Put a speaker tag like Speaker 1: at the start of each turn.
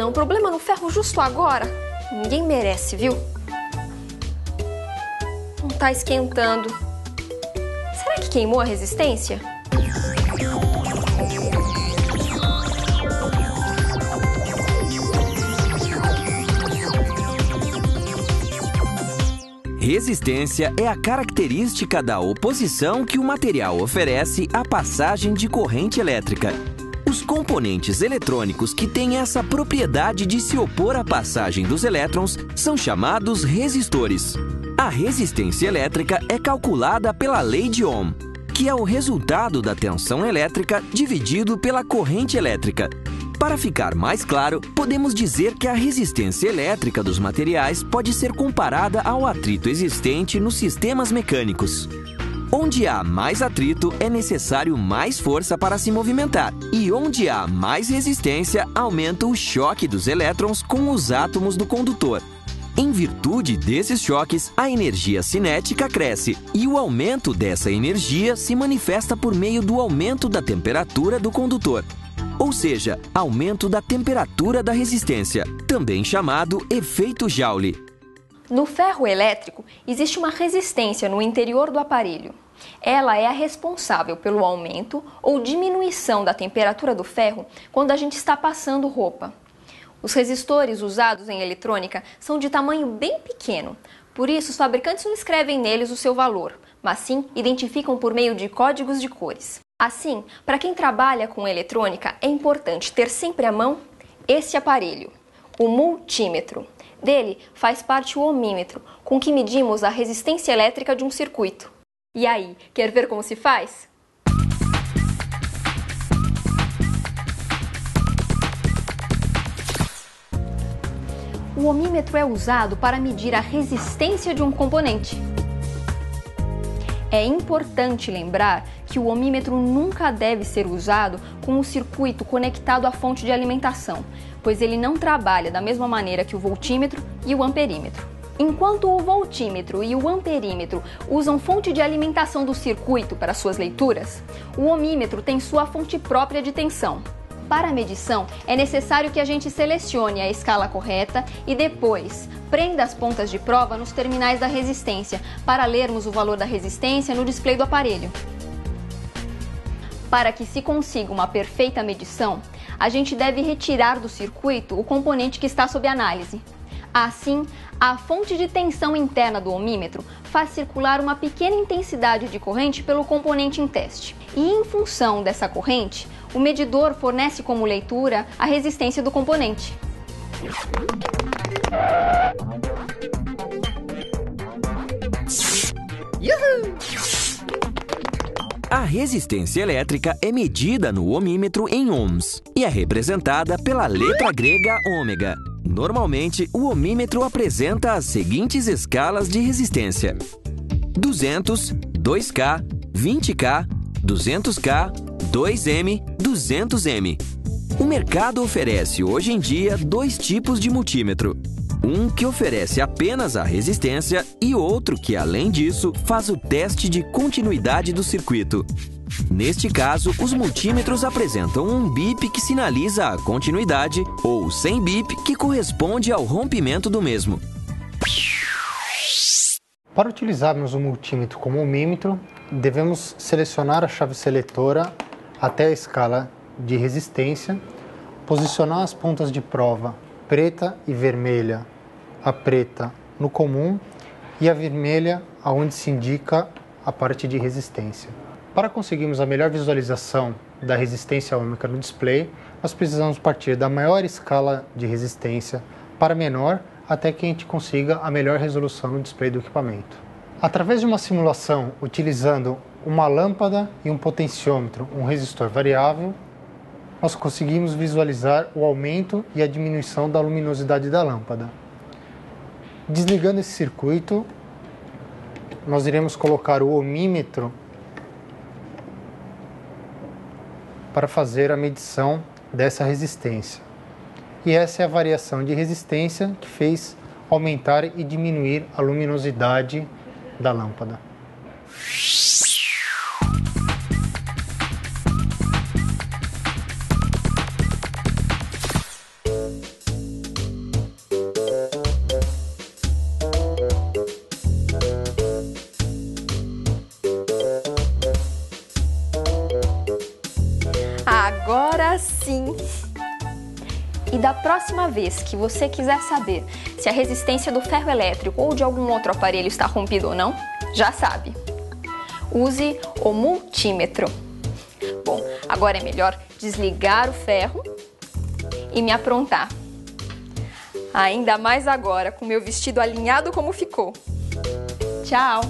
Speaker 1: Não, problema no ferro justo agora? Ninguém merece, viu? Não tá esquentando. Será que queimou a resistência?
Speaker 2: Resistência é a característica da oposição que o material oferece à passagem de corrente elétrica. Os componentes eletrônicos que têm essa propriedade de se opor à passagem dos elétrons são chamados resistores. A resistência elétrica é calculada pela lei de Ohm, que é o resultado da tensão elétrica dividido pela corrente elétrica. Para ficar mais claro, podemos dizer que a resistência elétrica dos materiais pode ser comparada ao atrito existente nos sistemas mecânicos. Onde há mais atrito, é necessário mais força para se movimentar. E onde há mais resistência, aumenta o choque dos elétrons com os átomos do condutor. Em virtude desses choques, a energia cinética cresce. E o aumento dessa energia se manifesta por meio do aumento da temperatura do condutor. Ou seja, aumento da temperatura da resistência, também chamado efeito Joule.
Speaker 1: No ferro elétrico, existe uma resistência no interior do aparelho. Ela é a responsável pelo aumento ou diminuição da temperatura do ferro quando a gente está passando roupa. Os resistores usados em eletrônica são de tamanho bem pequeno, por isso os fabricantes não escrevem neles o seu valor, mas sim identificam por meio de códigos de cores. Assim, para quem trabalha com eletrônica, é importante ter sempre à mão esse aparelho, o multímetro. Dele faz parte o ohmímetro, com que medimos a resistência elétrica de um circuito. E aí, quer ver como se faz? O ohmímetro é usado para medir a resistência de um componente. É importante lembrar que o ohmímetro nunca deve ser usado com o circuito conectado à fonte de alimentação, pois ele não trabalha da mesma maneira que o voltímetro e o amperímetro. Enquanto o voltímetro e o amperímetro usam fonte de alimentação do circuito para suas leituras, o ohmímetro tem sua fonte própria de tensão. Para a medição, é necessário que a gente selecione a escala correta e depois prenda as pontas de prova nos terminais da resistência para lermos o valor da resistência no display do aparelho. Para que se consiga uma perfeita medição, a gente deve retirar do circuito o componente que está sob análise. Assim, a fonte de tensão interna do ohmímetro faz circular uma pequena intensidade de corrente pelo componente em teste. E em função dessa corrente, o medidor fornece como leitura a resistência do componente.
Speaker 2: Uhul! A resistência elétrica é medida no ohmímetro em ohms e é representada pela letra grega ômega. Normalmente, o ohmímetro apresenta as seguintes escalas de resistência: 200, 2K, 20K, 200K, 2M, 200M. O mercado oferece hoje em dia dois tipos de multímetro. Um que oferece apenas a resistência e outro que, além disso, faz o teste de continuidade do circuito. Neste caso, os multímetros apresentam um bip que sinaliza a continuidade ou sem bip que corresponde ao rompimento do mesmo.
Speaker 3: Para utilizarmos o multímetro como ohmímetro, devemos selecionar a chave seletora até a escala de resistência, posicionar as pontas de prova preta e vermelha, a preta no comum e a vermelha aonde se indica a parte de resistência. Para conseguirmos a melhor visualização da resistência ohmica no display, nós precisamos partir da maior escala de resistência para a menor até que a gente consiga a melhor resolução no display do equipamento. Através de uma simulação utilizando uma lâmpada e um potenciômetro, um resistor variável, nós conseguimos visualizar o aumento e a diminuição da luminosidade da lâmpada. Desligando esse circuito, nós iremos colocar o ohmímetro para fazer a medição dessa resistência. E essa é a variação de resistência que fez aumentar e diminuir a luminosidade da lâmpada.
Speaker 1: Agora sim! E da próxima vez que você quiser saber se a resistência do ferro elétrico ou de algum outro aparelho está rompido ou não, já sabe. Use o multímetro. Bom, agora é melhor desligar o ferro e me aprontar. Ainda mais agora, com meu vestido alinhado como ficou. Tchau!